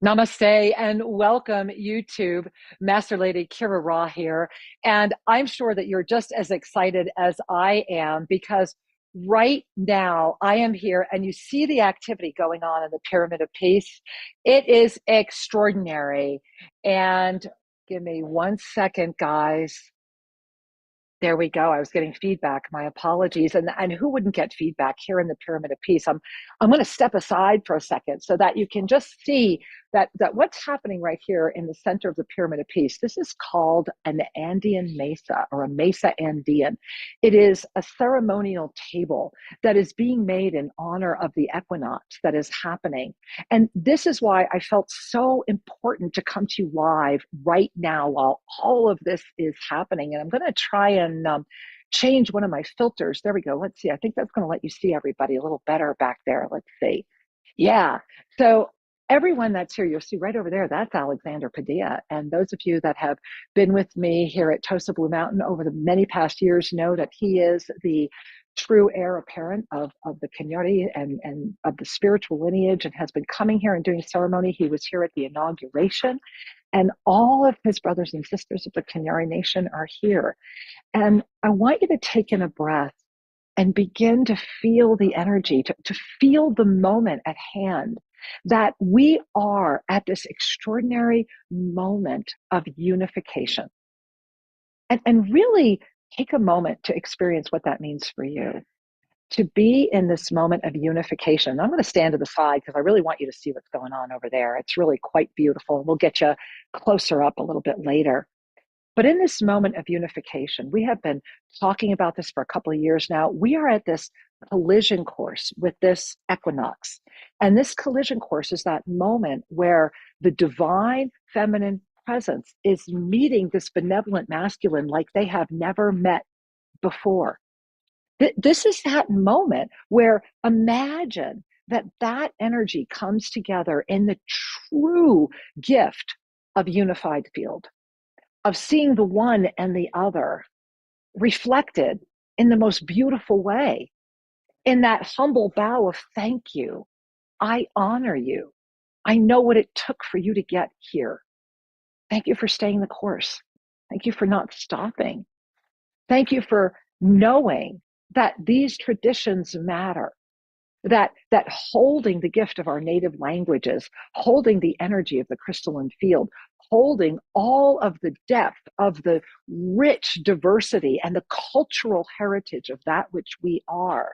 Namaste and welcome, YouTube. Master Lady Kira Ra here. And I'm sure that you're just as excited as I am because right now I am here and you see the activity going on in the Pyramid of Peace. It is extraordinary. And give me 1 second, guys. There we go. I was getting feedback. My apologies. And who wouldn't get feedback here in the Pyramid of Peace? I'm going to step aside for a second so that you can just see that what's happening right here in the center of the Pyramid of Peace. This is called an Andean Mesa or a Mesa Andean. It is a ceremonial table that is being made in honor of the equinox that is happening. And this is why I felt so important to come to you live right now while all of this is happening. And I'm going to try and change one of my filters. There we go. Let's see. I think that's going to let you see everybody a little better back there. Let's see. Yeah. So everyone that's here, you'll see right over there, that's Alexander Padilla. And those of you that have been with me here at Tosa Blue Mountain over the many past years know that he is the true heir apparent of the Cañari and of the spiritual lineage and has been coming here and doing ceremony. He was here at the inauguration. And all of his brothers and sisters of the Cañari Nation are here. And I want you to take in a breath and begin to feel the energy, to feel the moment at hand, that we are at this extraordinary moment of unification. And really take a moment to experience what that means for you. To be in this moment of unification. I'm going to stand to the side because I really want you to see what's going on over there. It's really quite beautiful. We'll get you closer up a little bit later. But in this moment of unification, we have been talking about this for a couple of years now. We are at this collision course with this equinox. And this collision course is that moment where the divine feminine presence is meeting this benevolent masculine like they have never met before. This is that moment where imagine that energy comes together in the true gift of unified field, of seeing the one and the other reflected in the most beautiful way, in that humble bow of thank you. I honor you. I know what it took for you to get here. Thank you for staying the course. Thank you for not stopping. Thank you for knowing that these traditions matter, that holding the gift of our native languages, holding the energy of the crystalline field, holding all of the depth of the rich diversity and the cultural heritage of that which we are,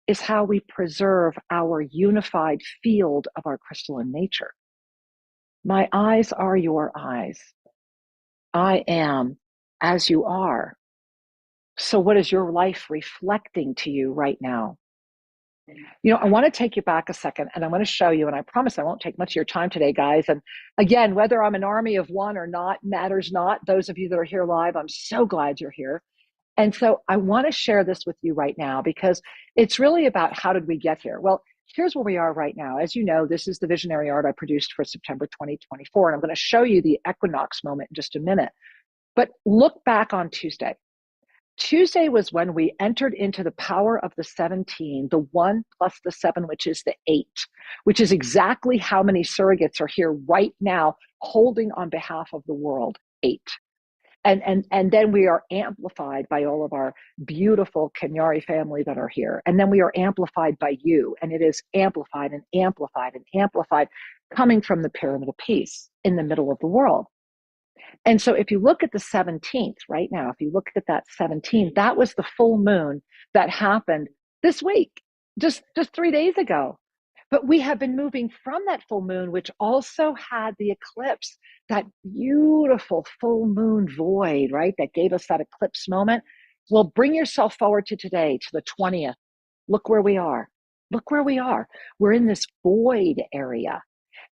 is how we preserve our unified field of our crystalline nature. My eyes are your eyes. I am as you are. So what is your life reflecting to you right now? You know, I want to take you back a second and I want to show you, and I promise I won't take much of your time today, guys. And again, whether I'm an army of one or not matters not. Those of you that are here live, I'm so glad you're here. And so I want to share this with you right now because it's really about how did we get here? Well, here's where we are right now. As you know, this is the visionary art I produced for September 2024. And I'm going to show you the equinox moment in just a minute. But look back on Tuesday. Tuesday was when we entered into the power of the 17, the 1 plus the 7, which is the 8, which is exactly how many surrogates are here right now holding on behalf of the world, 8. And then we are amplified by all of our beautiful Cañari family that are here. And then we are amplified by you. And it is amplified and amplified and amplified coming from the Pyramid of Peace in the middle of the world. And so if you look at the 17th right now, if you look at that 17th, that was the full moon that happened this week, just 3 days ago. But we have been moving from that full moon, which also had the eclipse, that beautiful full moon void, right? That gave us that eclipse moment. Well, bring yourself forward to today, to the 20th. Look where we are. Look where we are. We're in this void area.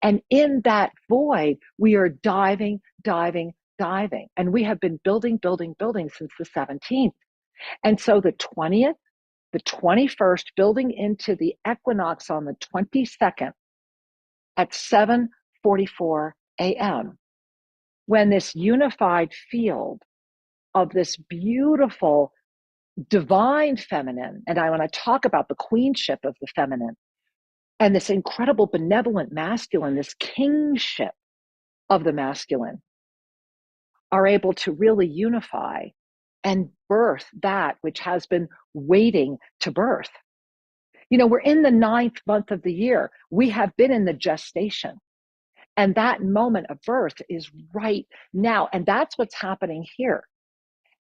And in that void, we are diving. And we have been building since the 17th. And so the 20th, the 21st, building into the equinox on the 22nd at 7:44 a.m., when this unified field of this beautiful divine feminine, and I want to talk about the queenship of the feminine, and this incredible benevolent masculine, this kingship of the masculine, are able to really unify and birth that which has been waiting to birth. You know, we're in the 9th month of the year. We have been in the gestation. And that moment of birth is right now. And that's what's happening here.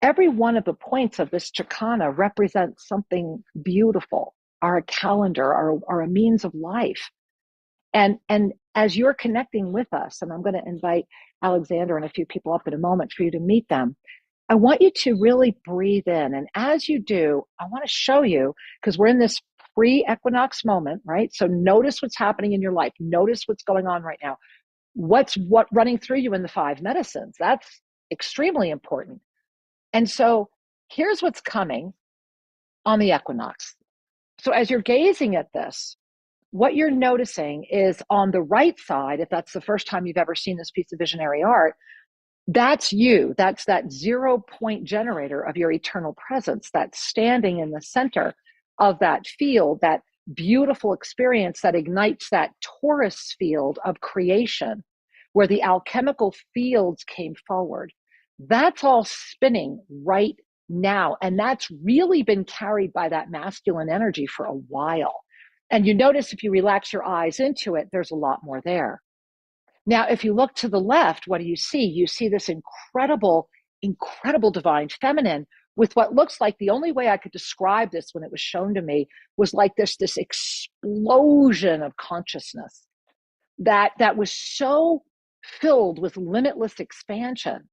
Every one of the points of this Chakana represents something beautiful, our calendar, our a means of life. And as you're connecting with us, and I'm going to invite Alexander and a few people up in a moment for you to meet them, I want you to really breathe in. And as you do, I want to show you, because we're in this pre-equinox moment, right? So notice what's happening in your life. Notice what's going on right now. What's running through you in the 5 medicines. That's extremely important. And so here's what's coming on the equinox. So as you're gazing at this, what you're noticing is on the right side, if that's the first time you've ever seen this piece of visionary art, that's you. That's that 0-point generator of your eternal presence that's standing in the center of that field, that beautiful experience that ignites that torus field of creation, where the alchemical fields came forward. That's all spinning right now. And that's really been carried by that masculine energy for a while. And you notice if you relax your eyes into it, there's a lot more there. Now, if you look to the left, what do you see? You see this incredible, incredible divine feminine with what looks like, the only way I could describe this when it was shown to me was like this explosion of consciousness that was so filled with limitless expansion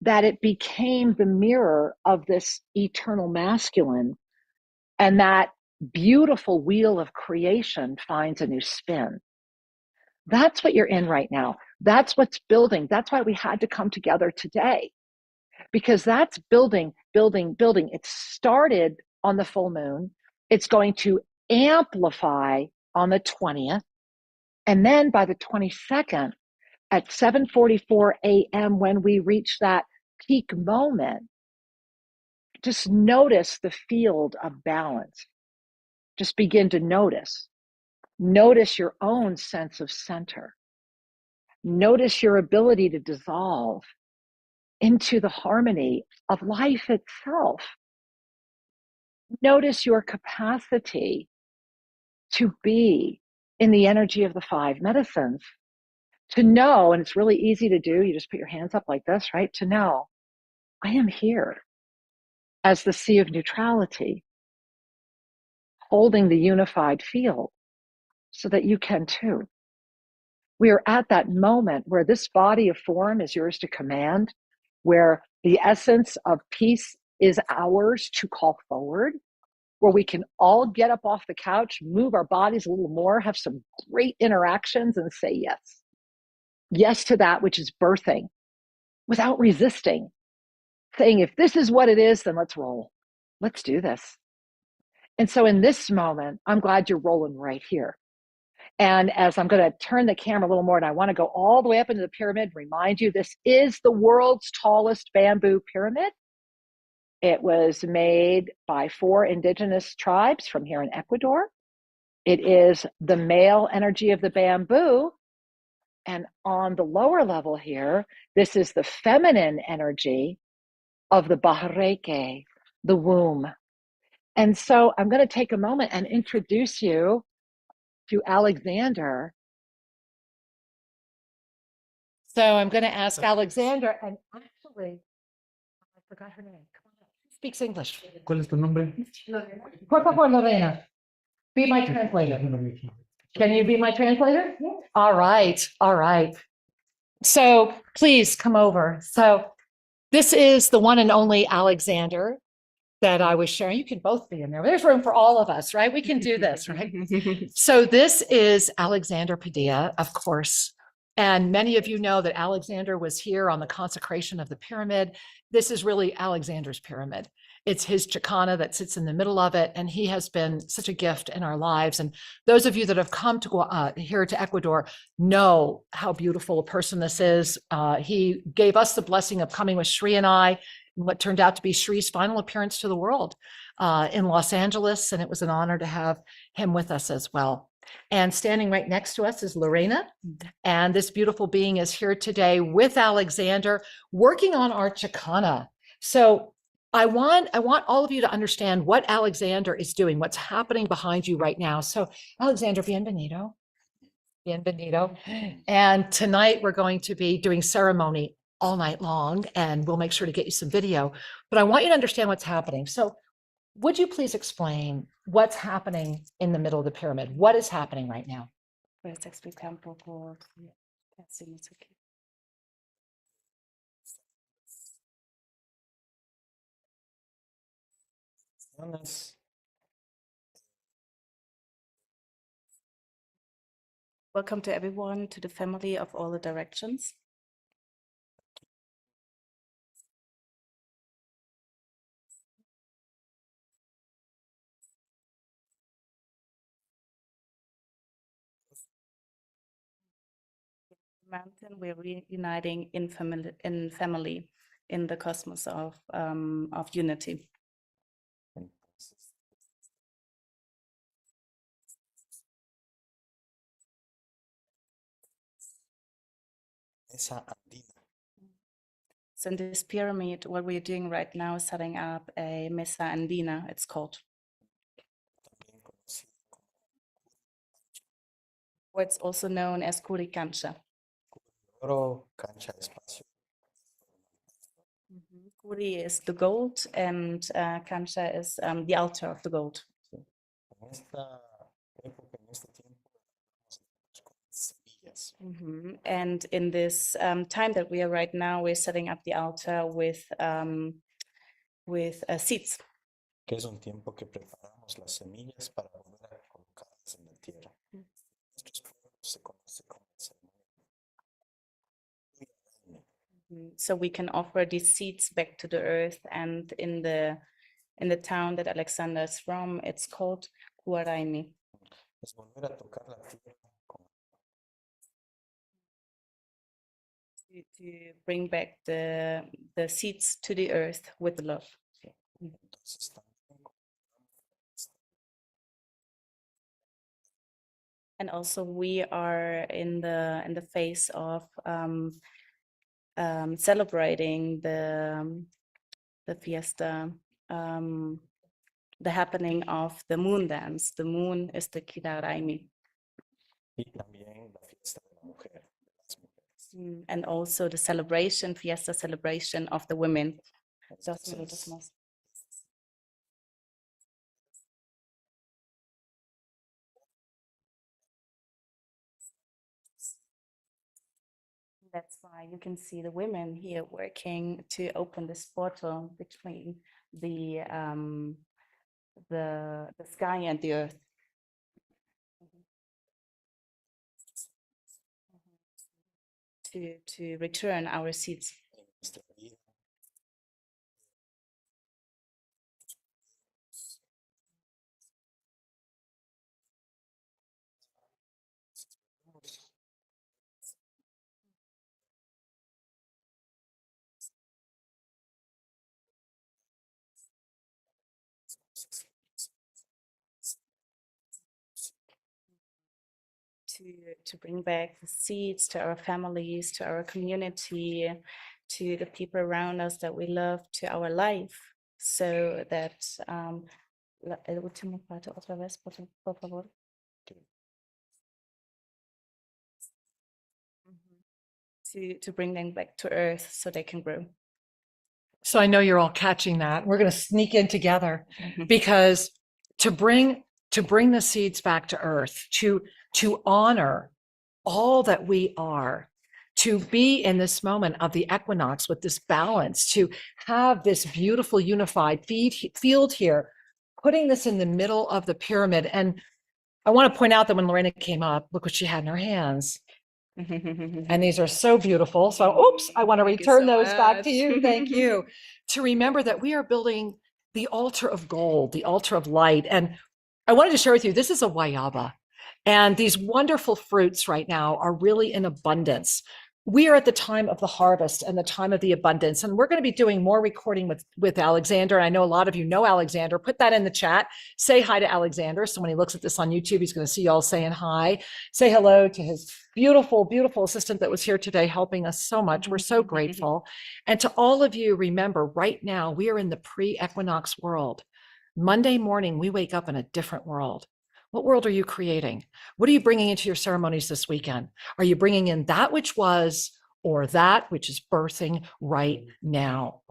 that it became the mirror of this eternal masculine. And that beautiful wheel of creation finds a new spin. That's what you're in right now. That's what's building. That's why we had to come together today, because that's building, building, building. It started on the full moon. It's going to amplify on the 20th. And then by the 22nd at 7:44 a.m., when we reach that peak moment, just notice the field of balance. Just begin to notice. Notice your own sense of center. Notice your ability to dissolve into the harmony of life itself. Notice your capacity to be in the energy of the 5 medicines, to know, and it's really easy to do, you just put your hands up like this, right? To know, I am here as the sea of neutrality, holding the unified field so that you can too. We are at that moment where this body of form is yours to command, where the essence of peace is ours to call forward, where we can all get up off the couch, move our bodies a little more, have some great interactions and say yes. Yes to that which is birthing without resisting, saying, if this is what it is, then let's roll. Let's do this. And so in this moment, I'm glad you're rolling right here. And as I'm going to turn the camera a little more, and I want to go all the way up into the pyramid, remind you, this is the world's tallest bamboo pyramid. It was made by 4 indigenous tribes from here in Ecuador. It is the male energy of the bamboo. And on the lower level here, this is the feminine energy of the bahareke, the womb. And so I'm going to take a moment and introduce you to Alexander. So I'm going to ask Alexander, and actually, I forgot her name. Come on, she speaks English. ¿Cuál es tu nombre? Por favor, Lorena, be my translator. Can you be my translator? Yes. All right, all right. So please come over. So this is the one and only Alexander that I was sharing. You can both be in there. There's room for all of us, right? We can do this, right? So this is Alexander Padilla, of course. And many of you know that Alexander was here on the consecration of the pyramid. This is really Alexander's pyramid. It's his Chakana that sits in the middle of it. And he has been such a gift in our lives. And those of you that have come to here to Ecuador know how beautiful a person this is. He gave us the blessing of coming with Shri and I, what turned out to be Shri's final appearance to the world in Los Angeles. And it was an honor to have him with us as well. And standing right next to us is Lorena. And this beautiful being is here today with Alexander, working on our Chicana. So I want all of you to understand what Alexander is doing, what's happening behind you right now. So Alexander, bienvenido. Bienvenido. And tonight we're going to be doing ceremony all night long, and we'll make sure to get you some video. But I want you to understand what's happening. So would you please explain what's happening in the middle of the pyramid? What is happening right now? Puedes explicar un poco. Así no sé qué. Welcome to everyone, to the family of all the directions. Mountain, we're reuniting in family in the cosmos of unity. Mesa andina. So in this pyramid, what we're doing right now is setting up a Mesa Andina, it's called. También conocido como Or it's also known as Curicancha. oro, cancha de espacio. Curi is the gold, and Cancha is the altar of the gold. En esta época, en este tiempo, vamos a con semillas. And in this time that we are right now, we're setting up the altar with seeds. Que es un tiempo que preparamos las semillas para volver a colocarlas en la tierra. Estos pueblos se conoce como ceremonia. So we can offer these seeds back to the earth, and in the town that Alexander is from, it's called Kuaraimi. Es volver a tocar la tierra con To bring back the seeds to the earth with love. entonces también And also we are in the phase of celebrating the fiesta, the happening of the moon dance. The moon is the Kiraraimi. y también la fiesta de la mujer, de las mujeres. And also the celebration, fiesta celebration of the women. Entonces, That's why you can see the women here working to open this portal between the sky and the earth. To return our seeds. en nuestra vida, To bring back the seeds to our families, to our community, to the people around us that we love, to our life, so that el último parte otra vez, por favor. To bring them back to earth so they can grow. So I know you're all catching that. We're going to sneak in together because to bring the seeds back to earth, to honor all that we are, to be in this moment of the equinox with this balance, to have this beautiful unified field here, putting this in the middle of the pyramid. And I want to point out that when Lorena came up, look what she had in her hands. And these are so beautiful. So, oops, I want to return those back to you. Thank you. To remember that we are building the altar of gold, the altar of light. And I wanted to share with you, this is a guayaba. And these wonderful fruits right now are really in abundance. we are at the time of the harvest and the time of the abundance. And we're going to be doing more recording with Alexander. I know a lot of you know Alexander. Put that in the chat. Say hi to Alexander. So when he looks at this on YouTube, he's going to see y'all saying hi. Say hello to his beautiful, beautiful assistant that was here today helping us so much. We're so grateful. And to all of you, remember, right now, we are in the pre-equinox world. Monday morning, we wake up in a different world. What world are you creating? What are you bringing into your ceremonies this weekend? Are you bringing in that which was or that which is birthing right now?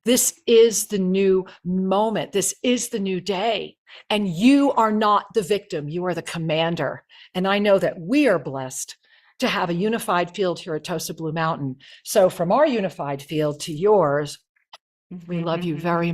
This is the new moment. This is the new day. And you are not the victim. You are the commander. And I know that we are blessed to have a unified field here at Tosa Blue Mountain. So from our unified field to yours, we love you very much.